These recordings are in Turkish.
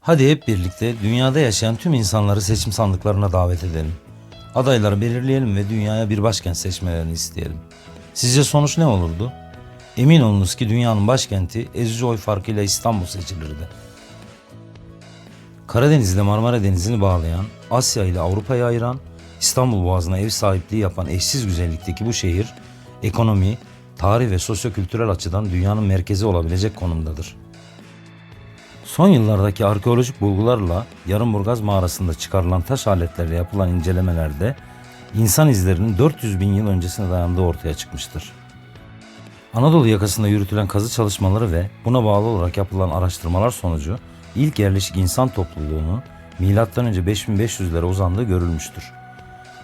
Hadi hep birlikte dünyada yaşayan tüm insanları seçim sandıklarına davet edelim. Adayları belirleyelim ve dünyaya bir başkent seçmelerini isteyelim. Sizce sonuç ne olurdu? Emin olunuz ki dünyanın başkenti ezici oy farkıyla İstanbul seçilirdi. Karadeniz ile Marmara Denizi'ni bağlayan, Asya ile Avrupa'yı ayıran, İstanbul Boğazı'na ev sahipliği yapan eşsiz güzellikteki bu şehir, ekonomi, tarih ve sosyokültürel açıdan dünyanın merkezi olabilecek konumdadır. Son yıllardaki arkeolojik bulgularla Yarımburgaz mağarasında çıkarılan taş aletlerle yapılan incelemelerde insan izlerinin 400 bin yıl öncesine dayandığı ortaya çıkmıştır. Anadolu yakasında yürütülen kazı çalışmaları ve buna bağlı olarak yapılan araştırmalar sonucu ilk yerleşik insan topluluğunun M.Ö. 5500'lere uzandığı görülmüştür.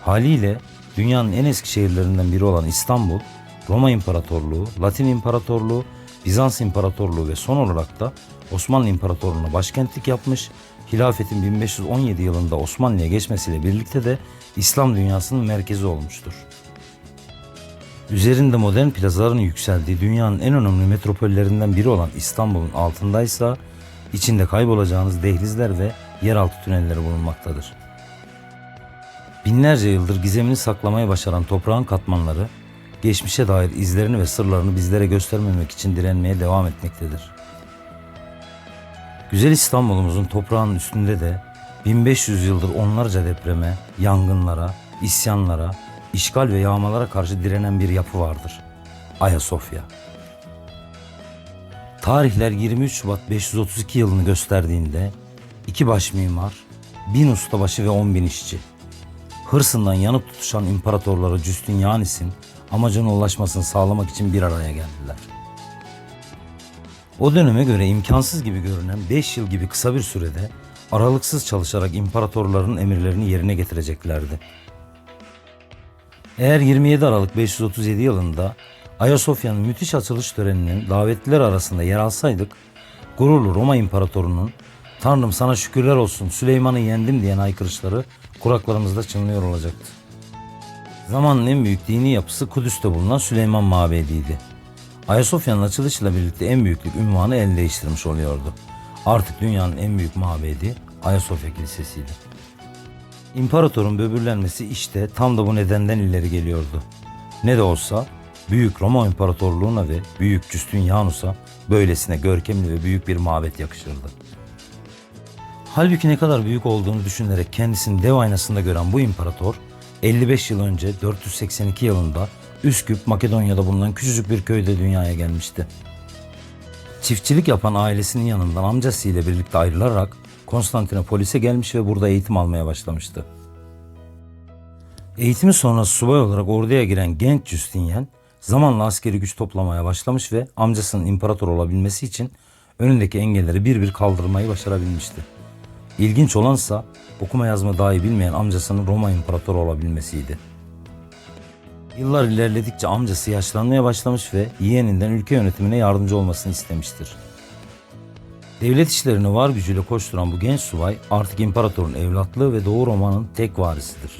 Haliyle dünyanın en eski şehirlerinden biri olan İstanbul, Roma İmparatorluğu, Latin İmparatorluğu, Bizans İmparatorluğu ve son olarak da Osmanlı İmparatorluğu'na başkentlik yapmış, hilafetin 1517 yılında Osmanlı'ya geçmesiyle birlikte de İslam dünyasının merkezi olmuştur. Üzerinde modern plazaların yükseldiği dünyanın en önemli metropollerinden biri olan İstanbul'un altındaysa içinde kaybolacağınız dehlizler ve yeraltı tünelleri bulunmaktadır. Binlerce yıldır gizemini saklamaya başaran toprağın katmanları, geçmişe dair izlerini ve sırlarını bizlere göstermemek için direnmeye devam etmektedir. Güzel İstanbul'umuzun toprağının üstünde de 1500 yıldır onlarca depreme, yangınlara, isyanlara, işgal ve yağmalara karşı direnen bir yapı vardır. Ayasofya. Tarihler 23 Şubat 532 yılını gösterdiğinde 2 baş mimar, 1000 ustabaşı ve 10.000 işçi, hırsından yanıp tutuşan imparatorları Justinianus'in amacına ulaşmasını sağlamak için bir araya geldiler. O döneme göre imkansız gibi görünen 5 yıl gibi kısa bir sürede aralıksız çalışarak imparatorların emirlerini yerine getireceklerdi. Eğer 27 Aralık 537 yılında Ayasofya'nın müthiş açılış töreninin davetliler arasında yer alsaydık, gururlu Roma İmparatorunun "Tanrım sana şükürler olsun, Süleyman'ı yendim" diyen haykırışları kulaklarımızda çınlıyor olacaktı. Zamanın en büyük dini yapısı Kudüs'te bulunan Süleyman Mabedi'ydi. Ayasofya'nın açılışıyla birlikte en büyüklük unvanı el değiştirmiş oluyordu. Artık dünyanın en büyük mabedi Ayasofya Kilisesi'ydi. İmparatorun böbürlenmesi işte tam da bu nedenden ileri geliyordu. Ne de olsa Büyük Roma İmparatorluğu'na ve Büyük Justinianus'a böylesine görkemli ve büyük bir mabet yakışırdı. Halbuki ne kadar büyük olduğunu düşünerek kendisini dev aynasında gören bu imparator, 55 yıl önce 482 yılında Üsküp, Makedonya'da bulunan küçücük bir köyde dünyaya gelmişti. Çiftçilik yapan ailesinin yanından amcası ile birlikte ayrılarak Konstantinopolis'e gelmiş ve burada eğitim almaya başlamıştı. Eğitimi sonrası subay olarak orduya giren genç Justinian, zamanla askeri güç toplamaya başlamış ve amcasının imparator olabilmesi için önündeki engelleri bir bir kaldırmayı başarabilmişti. İlginç olansa okuma yazma dahi bilmeyen amcasının Roma imparatoru olabilmesiydi. Yıllar ilerledikçe amcası yaşlanmaya başlamış ve yeğeninden ülke yönetimine yardımcı olmasını istemiştir. Devlet işlerini var gücüyle koşturan bu genç subay artık imparatorun evlatlığı ve Doğu Roma'nın tek varisidir.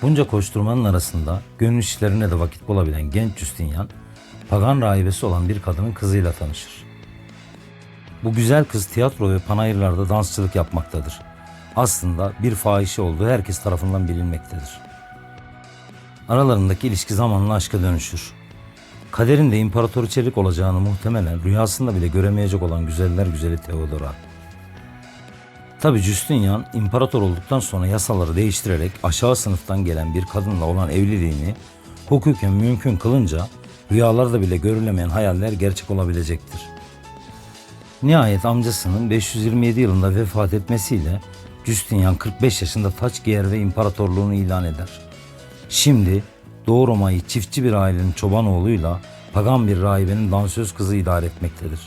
Bunca koşturmanın arasında gönül işlerine de vakit bulabilen genç Justinian, pagan rahibesi olan bir kadının kızıyla tanışır. Bu güzel kız tiyatro ve panayırlarda dansçılık yapmaktadır. Aslında bir fahişe olduğu herkes tarafından bilinmektedir. Aralarındaki ilişki zamanla aşka dönüşür. Kaderin de imparatoru çelik olacağını muhtemelen rüyasında bile göremeyecek olan güzeller güzeli Theodora. Tabi Justinian imparator olduktan sonra yasaları değiştirerek aşağı sınıftan gelen bir kadınla olan evliliğini hukuken mümkün kılınca rüyalarda bile görülemeyen hayaller gerçek olabilecektir. Nihayet amcasının 527 yılında vefat etmesiyle Justinian 45 yaşında taç giyer ve imparatorluğunu ilan eder. Şimdi Doğu Roma'yı çiftçi bir ailenin çoban oğluyla pagan bir rahibenin dansöz kızı idare etmektedir.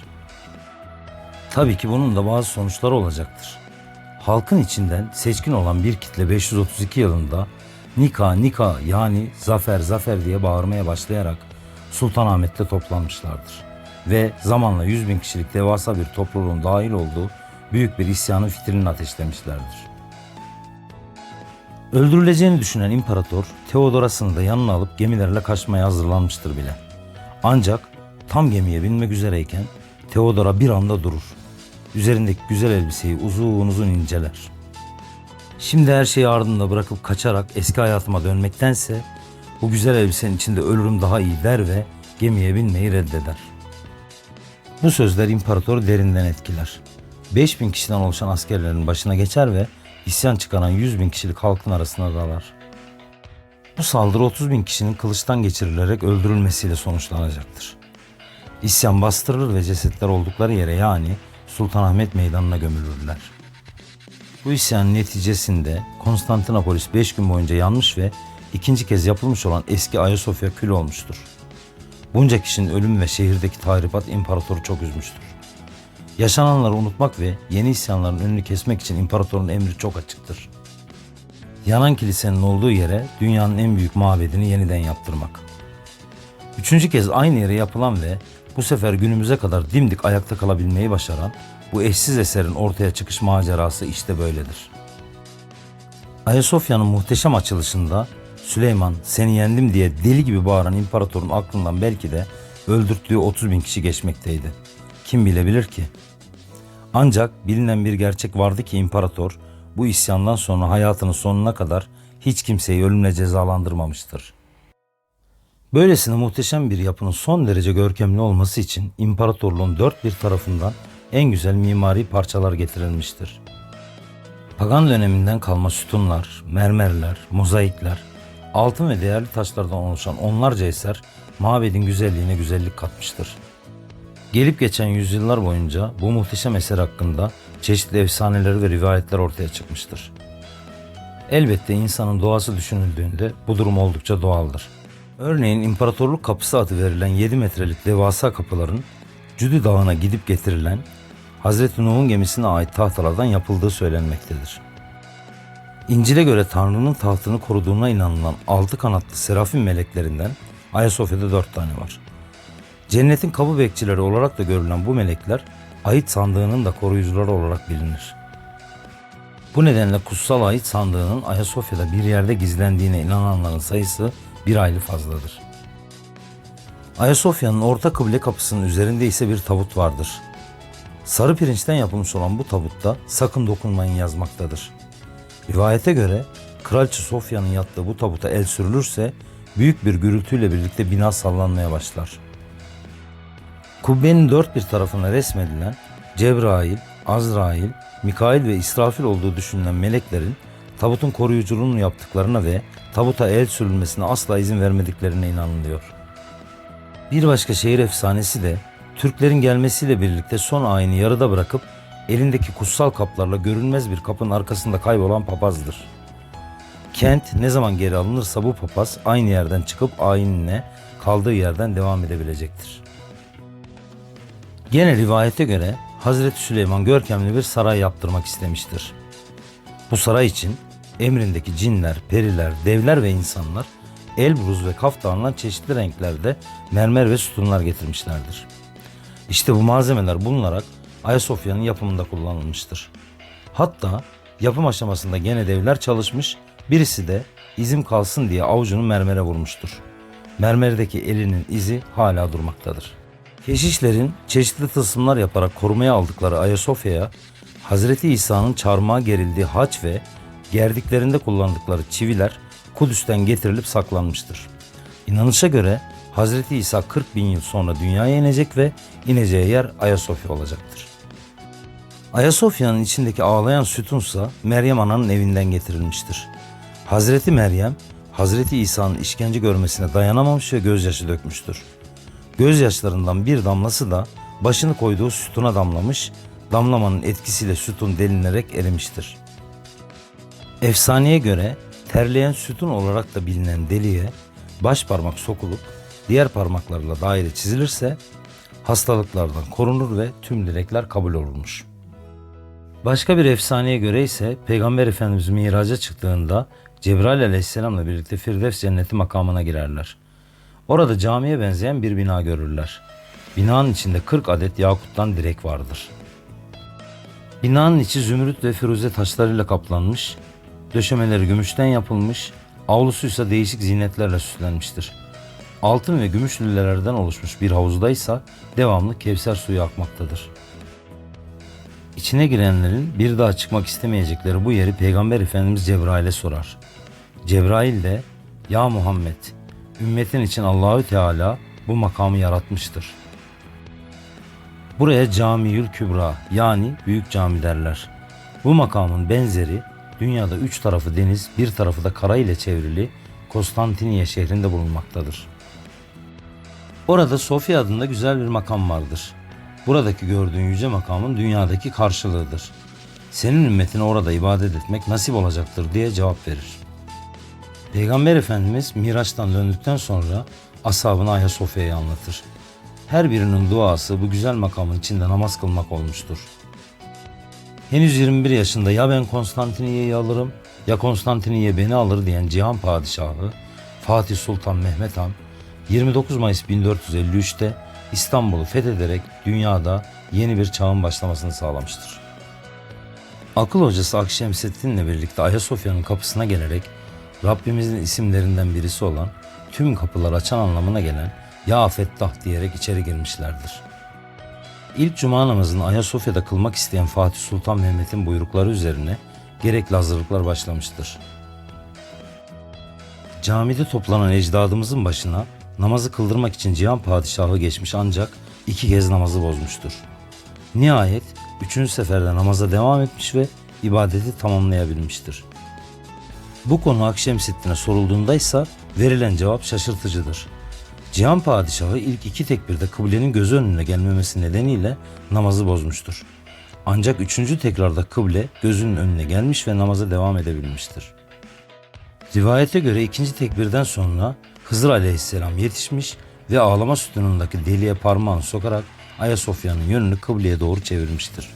Tabii ki bunun da bazı sonuçları olacaktır. Halkın içinden seçkin olan bir kitle 532 yılında "Nika, Nika" yani "Zafer, Zafer" diye bağırmaya başlayarak Sultanahmet'te toplanmışlardır. Ve zamanla 100.000 kişilik devasa bir topluluğun dahil olduğu büyük bir isyanın fitilini ateşlemişlerdir. Öldürüleceğini düşünen imparator Theodoras'ını da yanına alıp gemilerle kaçmaya hazırlanmıştır bile. Ancak tam gemiye binmek üzereyken Theodora bir anda durur. üzerindeki güzel elbiseyi uzun uzun inceler. Şimdi her şeyi ardında bırakıp kaçarak eski hayatıma dönmektense bu güzel elbisenin içinde ölürüm daha iyi der ve gemiye binmeyi reddeder. Bu sözler imparatoru derinden etkiler. 5.000 kişiden oluşan askerlerin başına geçer ve isyan çıkaran 100.000 kişilik halkın arasına dalar. Bu saldırı 30.000 kişinin kılıçtan geçirilerek öldürülmesiyle sonuçlanacaktır. İsyan bastırılır ve cesetler oldukları yere yani Sultanahmet Meydanı'na gömülürler. Bu isyanın neticesinde Konstantinopolis 5 gün boyunca yanmış ve ikinci kez yapılmış olan eski Ayasofya kül olmuştur. Bunca kişinin ölümü ve şehirdeki tahribat imparatoru çok üzmüştür. Yaşananları unutmak ve yeni isyanların önünü kesmek için imparatorun emri çok açıktır. Yanan kilisenin olduğu yere dünyanın en büyük mabedini yeniden yaptırmak. Üçüncü kez aynı yere yapılan ve bu sefer günümüze kadar dimdik ayakta kalabilmeyi başaran bu eşsiz eserin ortaya çıkış macerası işte böyledir. Ayasofya'nın muhteşem açılışında Süleyman seni yendim diye deli gibi bağıran imparatorun aklından belki de öldürttüğü 30.000 kişi geçmekteydi. Kim bilebilir ki? Ancak bilinen bir gerçek vardı ki imparator bu isyandan sonra hayatının sonuna kadar hiç kimseyi ölümle cezalandırmamıştır. Böylesine muhteşem bir yapının son derece görkemli olması için imparatorluğun dört bir tarafından en güzel mimari parçalar getirilmiştir. Pagan döneminden kalma sütunlar, mermerler, mozaikler, altın ve değerli taşlardan oluşan onlarca eser mabedin güzelliğine güzellik katmıştır. Gelip geçen yüzyıllar boyunca bu muhteşem eser hakkında çeşitli efsaneler ve rivayetler ortaya çıkmıştır. Elbette insanın doğası düşünüldüğünde bu durum oldukça doğaldır. Örneğin İmparatorluk Kapısı adı verilen 7 metrelik devasa kapıların Cüdü Dağı'na gidip getirilen Hazreti Nuh'un gemisine ait tahtalardan yapıldığı söylenmektedir. İncil'e göre Tanrı'nın tahtını koruduğuna inanılan 6 kanatlı serafim meleklerinden Ayasofya'da 4 tane var. Cennetin kapı bekçileri olarak da görülen bu melekler Ahit sandığının da koruyucuları olarak bilinir. Bu nedenle kutsal Ahit sandığının Ayasofya'da bir yerde gizlendiğine inananların sayısı bir hayli fazladır. Ayasofya'nın orta kıble kapısının üzerinde ise bir tabut vardır. Sarı pirinçten yapılmış olan bu tabutta sakın dokunmayın yazmaktadır. Rivayete göre Kraliçe Sofya'nın yattığı bu tabuta el sürülürse büyük bir gürültüyle birlikte bina sallanmaya başlar. Kubbenin dört bir tarafına resmedilen Cebrail, Azrail, Mikail ve İsrafil olduğu düşünülen meleklerin tabutun koruyuculuğunu yaptıklarına ve tabuta el sürülmesine asla izin vermediklerine inanılıyor. Bir başka şehir efsanesi de Türklerin gelmesiyle birlikte son ayini yarıda bırakıp elindeki kutsal kaplarla görünmez bir kapının arkasında kaybolan papazdır. Kent ne zaman geri alınırsa bu papaz aynı yerden çıkıp ayinine kaldığı yerden devam edebilecektir. Gene rivayete göre Hazreti Süleyman görkemli bir saray yaptırmak istemiştir. Bu saray için emrindeki cinler, periler, devler ve insanlar Elbruz ve Kaf Dağı'ndan çeşitli renklerde mermer ve sütunlar getirmişlerdir. İşte bu malzemeler bulunarak Ayasofya'nın yapımında kullanılmıştır. Hatta yapım aşamasında gene devler çalışmış, birisi de izim kalsın diye avucunu mermere vurmuştur. Mermerdeki elinin izi hala durmaktadır. Keşişlerin çeşitli tılsımlar yaparak korumaya aldıkları Ayasofya'ya Hazreti İsa'nın çarmıha gerildiği haç ve gerdiklerinde kullandıkları çiviler Kudüs'ten getirilip saklanmıştır. İnanışa göre Hazreti İsa 40.000 yıl sonra dünyaya inecek ve ineceği yer Ayasofya olacaktır. Ayasofya'nın içindeki ağlayan sütunsa Meryem Ana'nın evinden getirilmiştir. Hazreti Meryem, Hazreti İsa'nın işkence görmesine dayanamamış ve gözyaşı dökmüştür. Gözyaşlarından bir damlası da başını koyduğu sütuna damlamış, damlamanın etkisiyle sütun delinerek erimiştir. Efsaneye göre terleyen sütun olarak da bilinen deliğe baş parmak sokulup diğer parmaklarla daire çizilirse hastalıklardan korunur ve tüm dilekler kabul olurmuş. Başka bir efsaneye göre ise Peygamber Efendimiz miraca çıktığında Cebrail aleyhisselamla birlikte Firdevs cenneti makamına girerler. Orada camiye benzeyen bir bina görürler. Binanın içinde 40 adet yakuttan direk vardır. Binanın içi zümrüt ve firuze taşlarıyla kaplanmış, döşemeleri gümüşten yapılmış, avlusu ise değişik zinetlerle süslenmiştir. Altın ve gümüş lülelerden oluşmuş bir havuzda ise devamlı Kevser suyu akmaktadır. İçine girenlerin bir daha çıkmak istemeyecekleri bu yeri Peygamber Efendimiz Cebrail'e sorar. Cebrail de "Ya Muhammed, ümmetin için Allahü Teala bu makamı yaratmıştır. Buraya Camiül Kübra yani Büyük Cami derler. Bu makamın benzeri dünyada 3 tarafı deniz, bir tarafı da kara ile çevrili Konstantiniye şehrinde bulunmaktadır. Orada Sofya adında güzel bir makam vardır. Buradaki gördüğün yüce makamın dünyadaki karşılığıdır. Senin ümmetine orada ibadet etmek nasip olacaktır" diye cevap verir. Peygamber Efendimiz Miraç'tan döndükten sonra ashabına Ayasofya'yı anlatır. Her birinin duası bu güzel makamın içinde namaz kılmak olmuştur. Henüz 21 yaşında ya ben Konstantiniye'yi alırım ya Konstantiniye beni alır diyen Cihan Padişahı Fatih Sultan Mehmet Han 29 Mayıs 1453'te İstanbul'u fethederek dünyada yeni bir çağın başlamasını sağlamıştır. Akıl hocası Akşemseddin'le birlikte Ayasofya'nın kapısına gelerek Rabbimizin isimlerinden birisi olan tüm kapıları açan anlamına gelen "Ya Fettah" diyerek içeri girmişlerdir. İlk cuma namazını Ayasofya'da kılmak isteyen Fatih Sultan Mehmet'in buyrukları üzerine gerekli hazırlıklar başlamıştır. Camide toplanan ecdadımızın başına namazı kıldırmak için Cihan Padişahı geçmiş ancak 2 kez namazı bozmuştur. Nihayet 3. seferde namaza devam etmiş ve ibadeti tamamlayabilmiştir. Bu konu Akşemseddin'e sorulduğunda ise verilen cevap şaşırtıcıdır. Cihan Padişahı ilk 2 tekbirde kıblenin gözü önüne gelmemesi nedeniyle namazı bozmuştur. Ancak 3. tekrarda kıble gözünün önüne gelmiş ve namaza devam edebilmiştir. Rivayete göre 2. tekbirden sonra Hızır Aleyhisselam yetişmiş ve ağlama sütunundaki deliğe parmağını sokarak Ayasofya'nın yönünü kıbleye doğru çevirmiştir.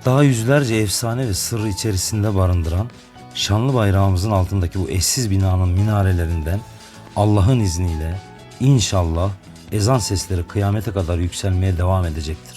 Daha yüzlerce efsane ve sırrı içerisinde barındıran şanlı bayrağımızın altındaki bu eşsiz binanın minarelerinden Allah'ın izniyle inşallah ezan sesleri kıyamete kadar yükselmeye devam edecektir.